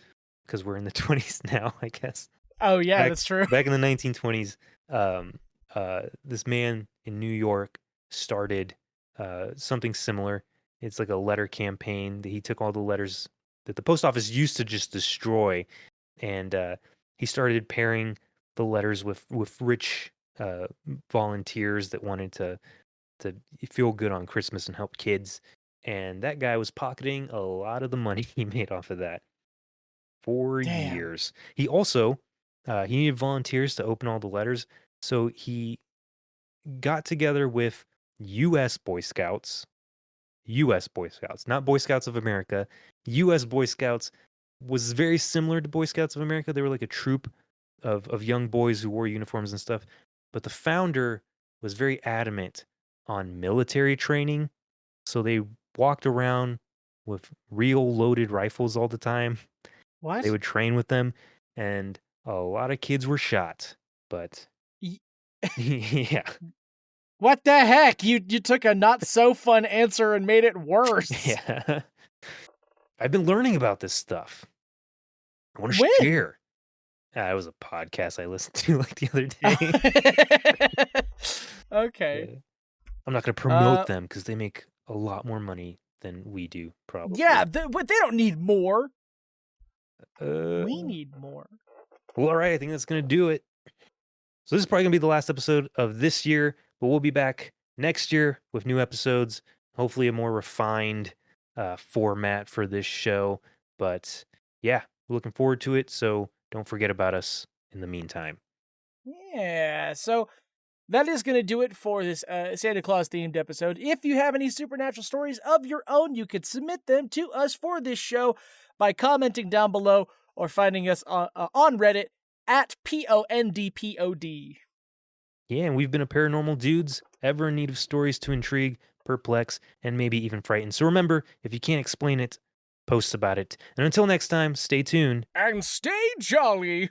because we're in the 20s now, I guess. Oh yeah, Back, that's true. back in the 1920s, this man in New York started something similar. It's like a letter campaign. He took all the letters that the post office used to just destroy, and he started pairing the letters with rich volunteers that wanted to feel good on Christmas and help kids. And that guy was pocketing a lot of the money he made off of that for Damn. years. He also he needed volunteers to open all the letters, so he got together with U.S. Boy Scouts, not Boy Scouts of America. U.S. Boy Scouts was very similar to Boy Scouts of America. They were like a troop of young boys who wore uniforms and stuff. But the founder was very adamant on military training, so they walked around with real loaded rifles all the time. What? They would train with them, and a lot of kids were shot. But Y- yeah, What the heck? You took a not so fun answer and made it worse. yeah. I've been learning about this stuff. I want to When? share. It was a podcast I listened to like the other day. Okay. Yeah. I'm not going to promote them because they make a lot more money than we do, probably. Yeah, but they don't need more. Uh, We need more. Well, all right. I think that's going to do it. So this is probably going to be the last episode of this year, but we'll be back next year with new episodes. Hopefully a more refined format for this show. But yeah, we're looking forward to it. So don't forget about us in the meantime. Yeah, so that is going to do it for this Santa Claus themed episode. If you have any supernatural stories of your own, you could submit them to us for this show by commenting down below or finding us on Reddit at PONDPOD. Yeah, and we've been a Paranormal Dudes, ever in need of stories to intrigue, perplex, and maybe even frighten. So remember, if you can't explain it, post about it. And until next time, stay tuned. And stay jolly!